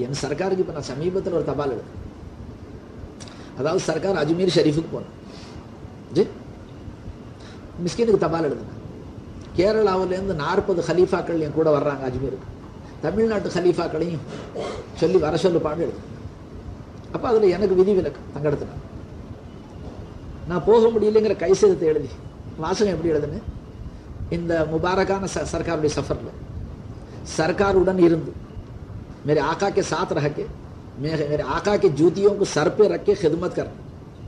என் சர்க்காருக்கு இப்போ நான் சமீபத்தில் ஒரு தபால் எழுது, அதாவது சர்க்கார் அஜ்மீர் ஷெரீஃபுக்கு போனேன். ஜி மிஸ்கினுக்கு தபால் எழுதுனேன். கேரளாவிலேருந்து 40 ஹலீஃபாக்கள் என் கூட வர்றாங்க அஜ்மீருக்கு. தமிழ்நாட்டு ஹலீஃபாக்களையும் சொல்லி வர சொல்லுப்பான்னு எழுது. அப்போ அதில் எனக்கு விதிவிலக்கு தங்கெடுத்துனேன். நான் போக முடியலைங்கிற கைசெழுத்தை எழுதி வாசகம் எப்படி எழுதுன்னு, இந்த முபாரக்கான சர்க்காருடைய சஃபரில் सरकार इருந்து मेरे आका के साथ रह के मेरे आका के जूतियों को सर पे रख के खिदमत कर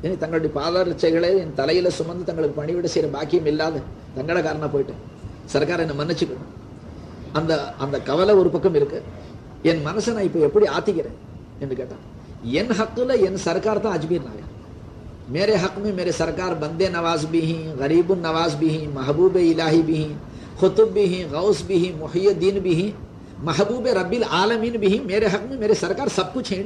यानी தங்களுடைய பாதரட்சைகளை என் தலையில சுமந்து தங்களுக்கு பணிவிட செய்யற பாக்கியம் இல்லாத தங்கட காரணமா போயிட்டேன். சர்க்கார் என்ன மன்னிச்சுக்கணும். அந்த அந்த கவலை ஒரு பக்கம் இருக்கு. என் மனசை நான் இப்போ எப்படி ஆத்திக்கிறேன் என்று கேட்டா, என் ஹக்குல என் சர்க்கார் தான் அஜ்மீர் நாயர். मेरे हक में मेरे सरकार बंदे नवाज भी हैं, गरीबुन नवाज भी हैं, महबूब इलाही भी हैं, खुतुब भी हैं, गौस भी हैं, मुहियुद्दीन भी हैं, महबूब रब्बिल आलमीन भी हैं. मेरे हक में मेरे सरकार सब कुछ है.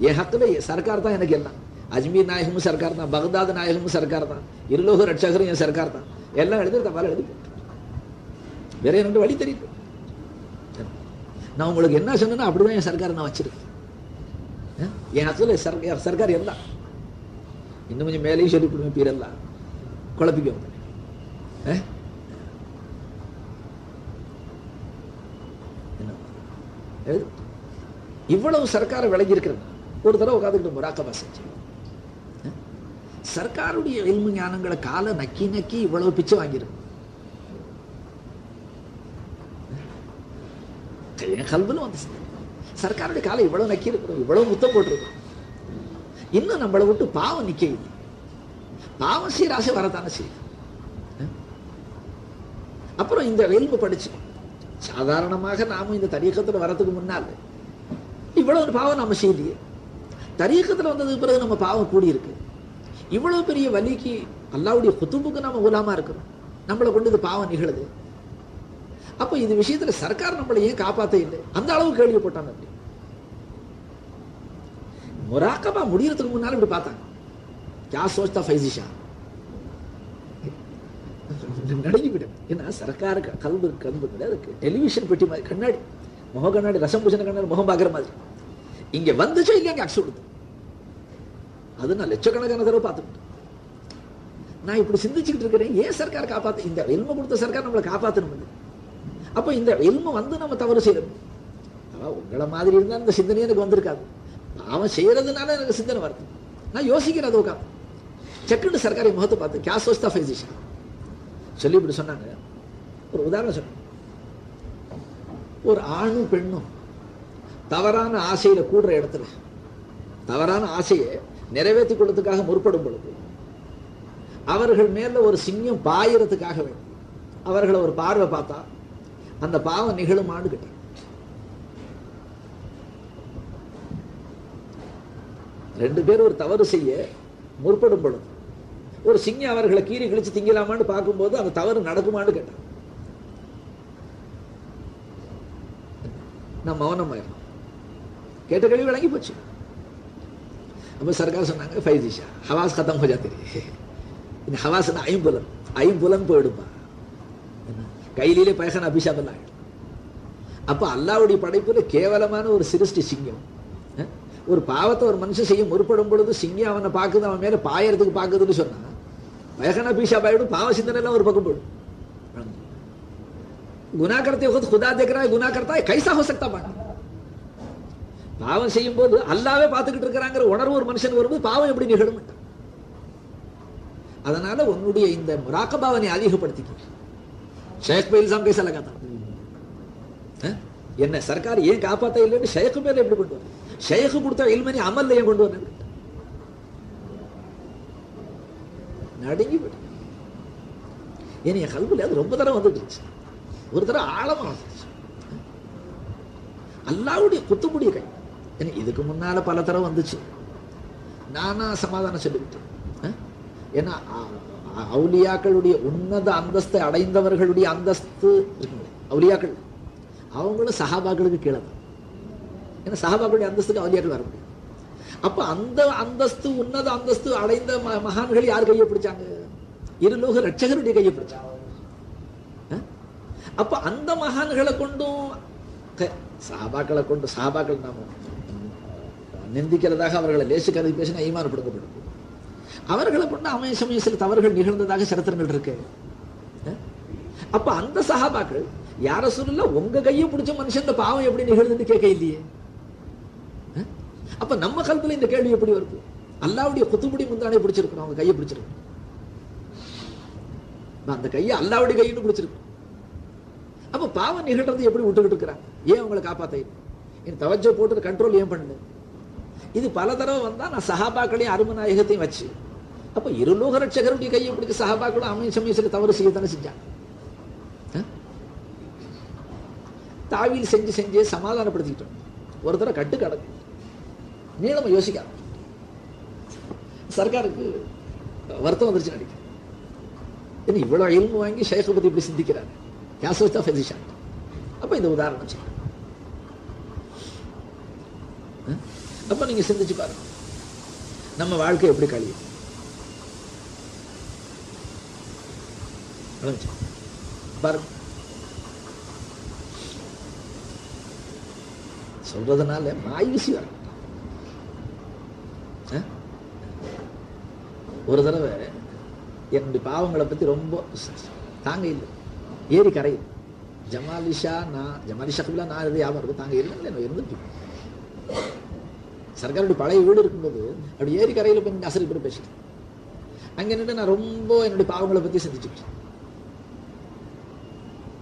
ये हक ले सरकार था எனக்கு எல்லாம். அஜ்மீர் நாயகமும் சர்க்கார் தான், பக்தாத் நாயகமும் சர்க்கார் தான், இருலோக ரட்சகரும் என் சர்க்கார் தான். எல்லாம் எழுதி தபால் எழுதி வேற ரெண்டு வழி தெரியுது. நான் உங்களுக்கு என்ன சொன்னேன்னா அப்படிதான் என் சர்க்காரை நான் வச்சிருக்கேன். என் ஹக்குல சர்க்கார் எல்லாம் இன்னும் கொஞ்சம் மேலேயும் சொல்லி கொடுங்க, பீரெல்லாம் குழப்பிக்க. இவ்வளவு சர்க்காரை விளங்கி இருக்கிறது. ஒரு தடவை உட்காந்துக்கிட்டு முராக்கபா செஞ்சு சர்க்காருடைய இல்மு ஞானங்களை காலை நக்கி நக்கி இவ்வளவு பிச்சை வாங்கியிருக்கு. என் கல்விலும் வந்து சர்க்காருடைய காலை இவ்வளவு நக்கி இருக்கிறோம், இவ்வளவு முத்தம் போட்டிருக்கோம். இன்னும் நம்மளை விட்டு பாவம் நிக்க இல்லை. பாவம் சீராசை வரத்தானே செய்யும். அப்புறம் இந்த இல்மு படிச்சு சாதாரணமாக நாம இந்த தரீக்கத்துல வரதுக்கு முன்னால் இவ்வளவு பாவம் நம்ம செய்யலையே. தரீக்கத்துல வந்ததுக்கு பிறகு நம்ம பாவம் கூடி இருக்கு. இவ்வளவு பெரிய வலிக்கு அல்லாவுடைய குத்துபுக்கு நம்ம உலாமா இருக்கிறோம், நம்மளை கொண்டு இது பாவம் நிகழுது. அப்ப இந்த விஷயத்துல சர்க்கார் நம்மளை ஏன் காப்பாத்த இல்லை? அந்த அளவு கேள்வி போட்டாங்க. அப்படி முராக்கபா முடியறதுக்கு முன்னாலும் இப்படி பார்த்தாங்க. क्या सोचता फैजी शाह நடுங்கிவிடும். ஏன்னா சர்க்கார் கல்பு கல்பு கிடையாது, டெலிவிஷன் பெட்டி மாதிரி கண்ணாடி, முக கண்ணாடி, ரசம் பூசண கண்ணாடி, முகம் பார்க்குற மாதிரி. இங்க வந்துச்சோ இல்லையா அங்கே அக்ஸ் கொடுத்து அது நான் லட்சக்கணக்கான தடவை பார்த்துக்கிட்டேன். நான் இப்படி சிந்திச்சுக்கிட்டு இருக்கிறேன், ஏன் சர்க்கார் காப்பாத்து, இந்த எல்மை கொடுத்த சர்க்கார் நம்மளை காப்பாற்றணும். அப்போ இந்த எல்மை வந்து நம்ம தவறு செய்யணும். உங்களை மாதிரி இருந்தால் இந்த சிந்தனை எனக்கு வந்திருக்காது. அவன் செய்யறதுனால எனக்கு சிந்தனை வருது. நான் யோசிக்கிறேன். அது உட்காந்து செக்குண்டு சர்க்காரி முகத்தை பார்த்து क्या सोचता फैजी शाह சொல்லி இப்படி சொன்னாங்க. ஒரு உதாரணம் சொன்னாங்க. ஒரு ஆணும் பெண்ணும் தவறான ஆசையில கூடுற இடத்துல தவறான ஆசையை நிறைவேற்றி கொள்றதுக்காக முற்படும் பொழுது அவர்கள் மேல ஒரு சிங்கம் பாயறதுக்காக வேண்டி அவர்களை ஒரு பார்வை பார்த்தா அந்த பாவம் நிகழுமான்னு கேட்டாங்க. ரெண்டு பேரும் ஒரு தவறு செய்ய முற்படும் பொழுது ஒரு சிங்கம் அவர்களை கீறி கிழிச்சு திங்கலாமான்னு பார்க்கும்போது அந்த தவறு நடக்குமான்னு கேட்டாங்க. நான் மௌனமாயிரும். கேட்ட கேள்வி விளங்கி போச்சு. அப்ப சர்க்கார் சொன்னாங்க, ஃபைசி ஷா ஹவாஸ் खत्म हो जाती है. இந்த ஹவாஸ் ஐம்புலன் போயிடுமா, கையிலே பயகன அபிஷாபம் ஆயிடும். அப்ப அல்லாவுடைய படைப்புல கேவலமான ஒரு சிருஷ்டி சிங்கம். ஒரு பாவத்தை ஒரு மனுஷன் செய்ய முற்படும் பொழுது சிங்கம் அவனை பார்க்குது, அவன் மேல பாயறதுக்கு பார்க்குதுன்னு சொன்னா பயகன அபிஷாப் ஆயிடும். பாவ சிந்தனை எல்லாம் ஒரு பக்கம் போயிடும். गुनाह करते वक्त खुदा देख रहा है, गुनाह करता है, कैसा हो सकता बात? பாவம் செய்யும் போது அல்லாவே பார்த்துக்கிட்டு இருக்கிறாங்கிற உணர்வு ஒரு மனுஷன் வரும்போது பாவம் எப்படி நிகழும்? அதனால உன்னுடைய இந்த முராக்கபாவனை அதிகப்படுத்திக்க. ஷேக் பே இல்சாம் कैसा लगा था? என்ன சர்க்கார் ஏன் காப்பாத்த இல்லைன்னு ஷேக் மேல எப்படி கொண்டு வர? ஷேக் கொடுத்த இல்மனை அமல்ல ஏன் கொண்டு வர? நடுங்கி விடு. ஏன் என் கல்வில அது ரொம்ப தடவை வந்துட்டு ஒரு தடவை ஆழமா வந்துச்சு. அல்லாவுடைய குத்துமுடிய கை இதுக்கு முன்னால பல தடவை வந்துச்சு. நானா சமாதானம் சொல்லிவிட்டேன். ஏன்னா அவுலியாக்களுடைய உன்னத அந்தஸ்தை அடைந்தவர்களுடைய அந்தஸ்து இருக்குங்களே, அவுலியாக்கள் அவங்களும் சஹாபாக்களுக்கு கீழே தான். ஏன்னா சஹாபாக்களுடைய அந்தஸ்துக்கு அவுலியாக்கள் வர முடியும். அப்ப அந்த அந்தஸ்து உன்னத அந்தஸ்து அடைந்த மகான்கள் யார் கையை பிடிச்சாங்க? இருலோக ரட்சகருடைய கையை பிடிச்சாங்க. அப்ப அந்த மகான்களை கொண்டும் சஹாபாக்களை கொண்டு சஹாபாக்கள் நாம நிந்திக்கிறதாக அவர்களை லேசு கருதி பேசினா ஈமான் கொடுக்கப்படும். அவர்களை கொண்டு அமைய சமயத்தில் தவறுகள் நிகழ்ந்ததாக சரித்திரங்கள் இருக்கு. அப்ப அந்த சஹாபாக்கள் யார சொல்லல உங்க கையை பிடிச்ச மனுஷன் இந்த பாவம் எப்படி நிகழ்ந்துன்னு கேட்க இல்லையே. அப்ப நம்ம கல்வில இந்த கேள்வி எப்படி வருது? அல்லாவுடைய குத்துமுடி முந்தானே பிடிச்சிருக்கணும், அவங்க கையை பிடிச்சிருக்கணும். அந்த கையை அல்லாவுடைய கையின்னு பிடிச்சிருக்கணும். அப்ப பாவம் நிகழ்றது எப்படி விட்டுக்கிட்டு இருக்கிறாங்க? ஏன் அவங்களை காப்பாத்த என் தவஜ போட்டு கண்ட்ரோல் ஏன் பண்ணல? இது பல தடவை வந்தா நான் சஹாபாக்களையும் அருமநாயகத்தையும் வச்சு அப்ப இருலோக ரட்சகருடைய கையை பிடிக்க சஹாபாக்களும் அமைய சமயத்தில் தவறு செய்யத்தானே செஞ்சாங்க. தாவில் செஞ்சு செஞ்சே சமாதானப்படுத்திக்கிட்டோம். ஒரு தடவை கட்டு கடக்கு நீளமா யோசிக்க சர்க்காருக்கு வருத்தம் வந்துருச்சு நினைக்கிறேன். இவ்வளவு இல்மு வாங்கி ஷேഖை பத்தி இப்படி சிந்திக்கிறாரு. அப்ப இந்த உதாரணம் சொல்ல அப்ப நீங்க சிந்திச்சு பாருங்க நம்ம வாழ்க்கை எப்படி கழியும். பாருங்க சொல்றதுனால மாயூசி வர ஒரு தடவை என்னுடைய பாவங்களை பத்தி ரொம்ப தாங்க இல்லை ஏறி கரையில் ஜமாலிஷா நான் எது ஞாபகம் இருக்கும் தாங்க இல்லை இருந்துட்டு சர்க்காருடைய பழைய வீடு இருக்கும்போது அப்படி ஏரி கரையில் போய் அசரி போய் பேசிட்டேன். அங்க நின்று நான் ரொம்ப என்னுடைய பாவங்களை பத்தி சிந்திச்சுட்டேன்.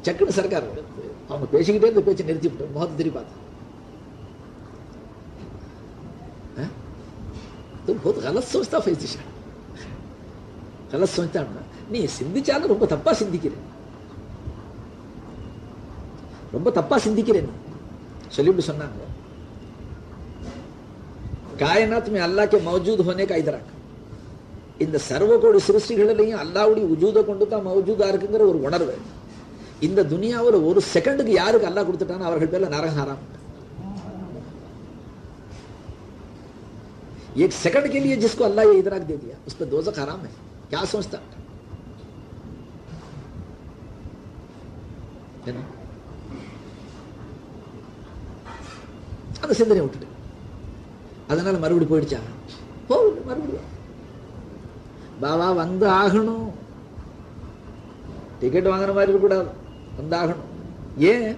சக்குன்னு சர்க்கார் அவங்க பேசிக்கிட்டே இருந்த பேச்சை நிறுத்தி விட்டேன். முகத்தை திரும்பி பார்த்தேன். நீ சிந்திச்சாலும் ரொம்ப தப்பா சிந்திக்கிறேன், ரொம்ப தப்பா சிந்திக்கிறேன் சொல்லிவிட்டு சொன்னாங்க. कायनात में अल्लाह के मौजूद होने का इदराक இந்த சர்வ கோடி சிருஷ்டிகளிலையும் அல்லாஹ்வுடைய வஜூதை கொண்டு தான் மௌஜூதா இருக்குங்கிற ஒரு உணர்வு இந்த துனியாவில் ஒரு செகண்டுக்கு யாருக்கு அல்லாஹ் கொடுத்துட்டானோ அவர்கள் பேர்ல நரகம் ஹராம். एक सेकंड के लिए जिसको अल्लाह ये इदराक दे दिया उस पर दोज़ख हराम है. क्या सोचता है ना? அந்த சிந்தனை விட்டுட்டு அதனால மறுபடி போயிடுச்சா? போகல, மறுபடியும் பாபா வந்து ஆகணும். டிக்கெட் வாங்குற மாதிரி இருக்கக்கூடாது, வந்தாகணும். ஏன்?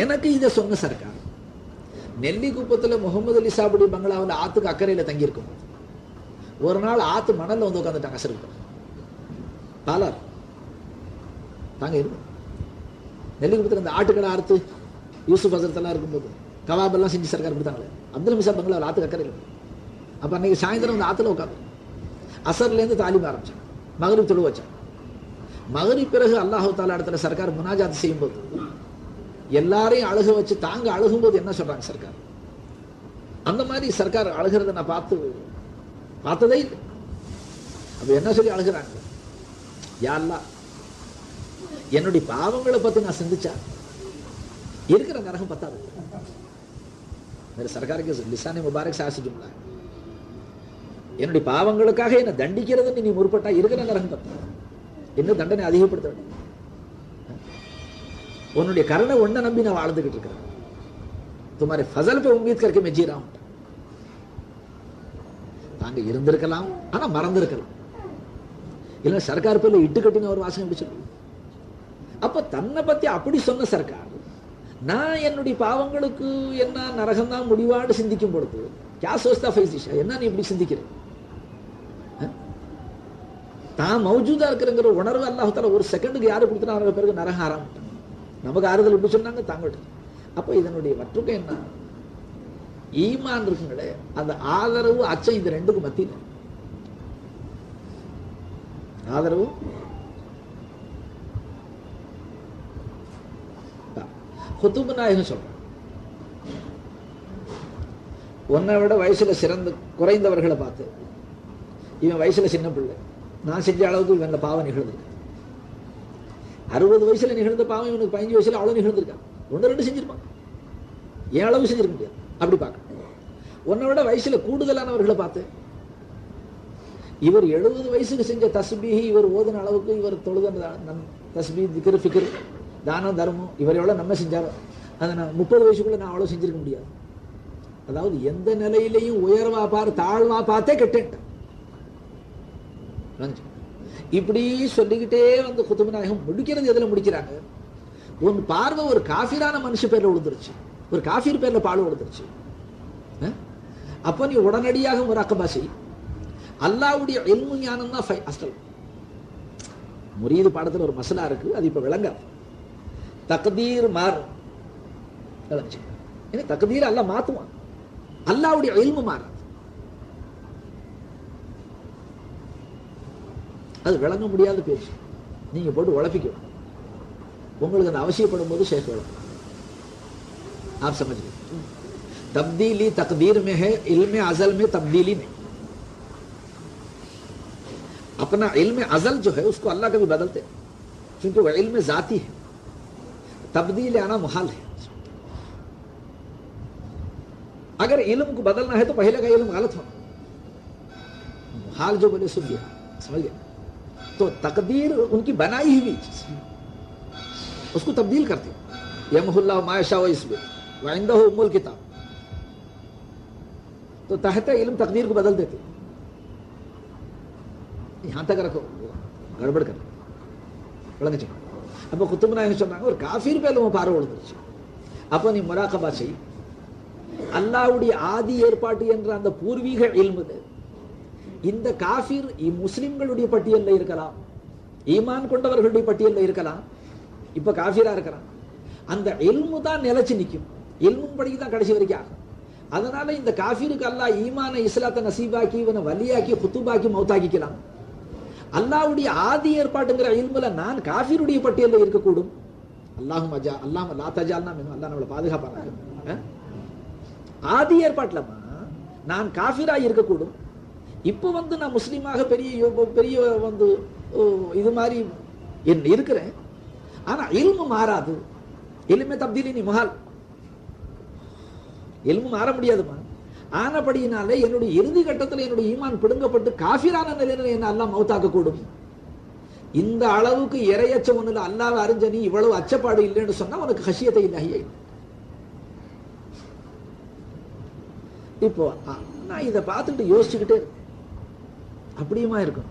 எனக்கு இதை சொன்ன சர்க்கார் நெல்லிக்குப்பத்தில் முகமது அலி சாபுடைய பங்களாவில் ஆத்துக்கு அக்கறையில் தங்கியிருக்கும். ஒரு நாள் ஆத்து மணல்ல வந்து உட்காந்துட்டாங்க. அசருக்கு பாலார் தாங்க இருக்கும். நெல்லிக்குப்பத்தில் அந்த ஆட்டுக்கடை அறுத்து யூசுப் ஹசரத்தெல்லாம் இருக்கும்போது கவாபெல்லாம் செஞ்சு சர்க்கார் கொடுத்தாங்களே அப்துல் மிசா பங்களாவில் ஆத்துக்கு அக்கறையில். அப்போ அன்னைக்கு சாயந்தரம் அந்த ஆற்றுல உட்காந்து அசர்லேருந்து தாலிம் ஆரம்பிச்சாங்க. மகரிப் தொழு வச்சாங்க. மகரிப் பிறகு அல்லாஹு தாலா இடத்துல சர்க்கார் முனாஜாத் செய்யும்போது எல்லாரையும் அழுக வச்சு தாங்க அழுகும்போது என்ன சொல்றாங்க சர்க்கார்? அந்த மாதிரி சர்க்கார் அழுகிறத நான் பார்த்ததே இல்லை. அப்ப என்ன சொல்லி அழுகிறாங்க? யா அல்லாஹ், என்னுடைய பாவங்களை பத்தி நான் சிந்திச்சா இருக்கிற நரகம் பத்தாது. சர்க்காருக்கு லிசானே முபாரக் சாசி ஜும்லா, என்னுடைய பாவங்களுக்காக என்ன தண்டிக்கிறதுன்னு நீ முற்பட்டா இருக்கிற நரகம் பத்தாது, இன்னும் தண்டனை அதிகப்படுத்த வேண்டும். உன்னுடைய கருணை ஒன்ன நம்பி நான் வாழ்ந்துகிட்டு இருக்கிறேன். तुम्हारे फजल पे उम्मीद करके मैं जी रहा हूं. தாங்க இருந்திருக்கலாம், ஆனா மறந்திருக்கலாம். இல்ல சர்க்கார் பேர்ல இட்டு கட்டின ஒரு வாசகம் எப்படி சொல்லு? அப்ப தன்னை பத்தி அப்படி சொன்ன சர்க்கார் நான் என்னுடைய பாவங்களுக்கு என்ன நரகம் தான் முடிவாடு சிந்திக்கும் பொழுது क्या सोचता फैजिशा, என்ன நீ இப்படி சிந்திக்கிற? தான் மௌஜூதா இருக்கிறங்கிற உணர்வு அல்லாஹ் தஆலா ஒரு செகண்டுக்கு யாரு கொடுத்தா அவருக்கு பிறகு நரகம் ஆரம்பிட்டாங்க. நமக்கு ஆறுதல் எப்படி சொன்னாங்க தாங்கட்டு. அப்ப இதனுடைய மற்றுக்க என்ன? ஈமான் இருக்குங்களே, அந்த ஆதரவு அச்சம் இந்த ரெண்டுக்கும் மத்தியில் ஆதரவு குத்துபு நாயகம் சொல்றேன். உன்னை விட வயசுல சிறந்த குறைந்தவர்களை பார்த்து இவன் வயசுல சின்ன பிள்ளை, நான் செஞ்ச அளவுக்கு இவன் பாவம் நிகழ்ந்திருக்கு. 60 வயசுல நிகழ்ந்த பாவம் இவனுக்கு 15 வயசுல அவ்வளவு நிகழ்ந்திருக்கான். 1-2 செஞ்சிருப்பான், ஏன் அளவு செஞ்சிருக்க முடியாது. அப்படி பார்க்க உன்னை விட வயசுல கூடுதலானவர்களை பார்த்து இவர் 70 வயசுக்கு செஞ்ச தஸ்பீஹ் இவர் ஓதுன அளவுக்கு இவர் தொழுத தஸ்பீஹ் திக்ர் ஃபிக்ர் தானம் தர்மம் இவர் எவ்வளவு நம்ம செஞ்சாரோ அதை நான் 30 வயசுக்குள்ள நான் அவ்வளோ செஞ்சிருக்க முடியாது. அதாவது எந்த நிலையிலையும் உயர்வா பார் தாழ்வா பார்த்தே கெட்டேன்ட்டேன். இப்படி சொல்லிக்கிட்டே வந்து குதுப் நாயகம் முடிக்கிறது எதுல முடிக்கிறாங்க? உன் பார்வை ஒரு காஃபிரான மனுஷ பேர்ல விழுந்துருச்சு, ஒரு காஃபிர் பேர்ல பால் விழுந்துருச்சு. அப்போ நீ உடனடியாக முராக்கபா செய். அல்லாஹ்வுடைய இல்மு ஞானம் தான் அஸ்தல். முரீது பாடத்தில் ஒரு மசலா இருக்கு, அது இப்ப விளங்காது. தக்தீர் மாறும், தக்தீர் அல்லாஹ் மாத்துவான், அல்லாஹ்வுடைய இல்மு மாறாது. அது விளங்க முடியாத பேச்சு, நீங்க போட்டு உழப்பிக்கணும். உங்களுக்கு அந்த அவசியப்படும் போது ஷேக் விளக்கம். आप समझ गए? तब्दीली तकदीर में है, इल्म अज़ल में तब्दीली नहीं. अपना इल्म अज़ल जो है उसको अल्लाह कभी बदलते, क्योंकि वह इल्म ज़ाती है, तब्दील आना मुहाल है. अगर इल्म को बदलना है तो पहले का इल्म गलत होना. मुहाल जो बोले सुन गया, समझ गए? तो तकदीर उनकी बनाई हुई चीज, उसको तब्दील करते. यमहुल्लाहु मा यशा व युस्बित व इंदहु उम्मुल किताब. तो तहत इल्म तकदीर को बदल देते. यहां तक रखो, गड़बड़ कर விளங்குச்சு. அப்போ குத்துப் நாயகம் சொன்னாங்க, ஒரு காஃபிர் பேர்ல உன் பார்வை விழுந்துருச்சு, அப்போ நீ முராக்கபா செய். அல்லாஹ்வுடைய ஆதி ஏற்பாட்டு என்ற அந்த பூர்வீக இல்மு இந்த காஃபிர் முஸ்லிம்களுடைய பட்டியலில் இருக்கலாம், ஈமான் கொண்டவர்களுடைய பட்டியலில் இருக்கலாம். இப்ப காஃபிரா இருக்கிறான், அந்த இல்மு தான் நிலைச்சு நிற்கும், இல்மும் படிக்கு தான் கடைசி வரைக்கும் ஆகும். அதனால இந்த காஃபிருக்கு அல்லாஹ் ஈமான இஸ்லாத்தை நசீபாக்கி இவனை வலியாக்கி குத்துபாக்கி மௌத்தாக்கிக்கலாம். அல்லாஹ்வுடைய ஆதி ஏற்பாட்டுங்கிற இல்முல நான் காஃபிருடைய பட்டியலில் இருக்கக்கூடும். அல்லாஹும் அஜா அல்லாஹ் லா தஜால்னா அல்லாஹ் நம்மளை பாதுகாப்பாங்க. ஆதி ஏற்பாட்டிலமா நான் காஃபிரா இருக்கக்கூடும். இப்போ வந்து நான் முஸ்லீமாக பெரிய பெரிய வந்து இது மாதிரி இருக்கிறேன், ஆனா இல்மு மாறாது. இல்மே தப்தீலி நீ மஹால், இல்மு மாற முடியாதுமா. ஆனபடியினாலே என்னுடைய இறுதி கட்டத்தில் என்னுடைய ஈமான் பிடுங்கப்பட்டு காஃபிரான நிலையில என்ன அல்லாஹ் மௌத்தாக்க கூடும். இந்த அளவுக்கு இறையச்ச ஒண்ணுல அல்லாஹ் அறிஞ்ச நீ இவ்வளவு அச்சப்பாடு இல்லைன்னு சொன்னா உனக்கு ஹஷியத்தை இல்லையே. இப்போ நான் இதை பார்த்துட்டு யோசிச்சுக்கிட்டே அப்படியுமா இருக்கும்.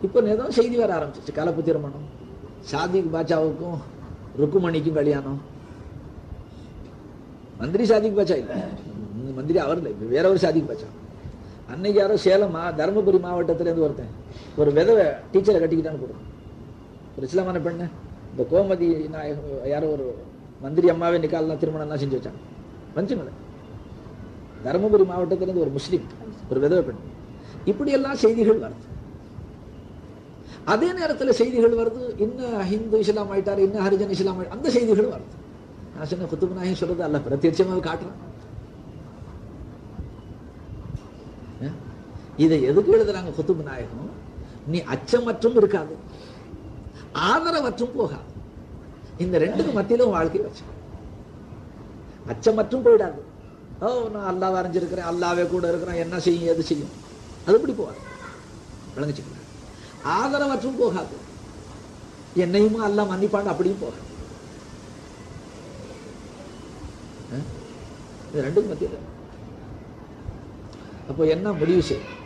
இப்போ ஏதோ செய்தி வர ஆரம்பிச்சிச்சு, கலப்பு திருமணம், சாதிக் பாட்சாவுக்கும் ருக்குமணிக்கும் கல்யாணம். மந்திரி சாதிக் பாட்சா இல்லை, மந்திரி அவர் இல்லை, வேற ஒரு சாதிக் பாட்சா. அன்னைக்கு யாரோ சேலம் தருமபுரி மாவட்டத்திலேருந்து ஒருத்தன் ஒரு விதவை டீச்சரை கட்டிக்கிட்டான்னு கொடுக்கும், ஒரு இஸ்லாமான பெண்ணு. இந்த கோமதி யாரோ ஒரு மந்திரி அம்மாவே நிக்காலாம் திருமணம்லாம் செஞ்சு வச்சாங்க. வந்துச்சுங்களே, தருமபுரி மாவட்டத்திலேருந்து ஒரு முஸ்லீம் ஒரு விதவை பெண். இப்படியெல்லாம் செய்திகள் வருது. அதே நேரத்தில் செய்திகள் வருது, இன்னும் ஹிந்து இஸ்லாம் ஆயிட்டாரு, இன்னும் ஹரிஜன் இஸ்லாம் ஆயிட்டாரு, அந்த செய்திகளும் வருது. நான் சொன்ன குத்துப் நாயகம் சொல்றது அல்ல, பிரத்யட்சமாக காட்டுறான். இதை எதுக்கு எழுதுறாங்க குத்துப் நாயகம்? நீ அச்சமற்றும் இருக்காது, ஆதரவற்றும் போகாது, இந்த ரெண்டுக்கு மத்தியிலும் வாழ்க்கை வச்சு. அச்சமற்றும் போயிடாது, ஓ நான் அல்லாஹ் வரைஞ்சிருக்கிறேன், அல்லாவே கூட இருக்கிறேன், என்ன செய்யும் எது செய்யும், அது இப்படி போகாது. விளங்குச்சுக்கிறேன். ஆதரவற்றும் போகாது, என்னையுமா அல்லாஹ் மன்னிப்பாண்டு அப்படியும் போகாது. இது ரெண்டுக்கும் மத்தியில். அப்போ என்ன முடிவு செய்யும்?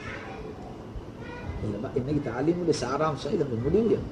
இன்னைக்கு தாலீமுடைய சாராம்சம் இதனுடைய முடிவு என்ன?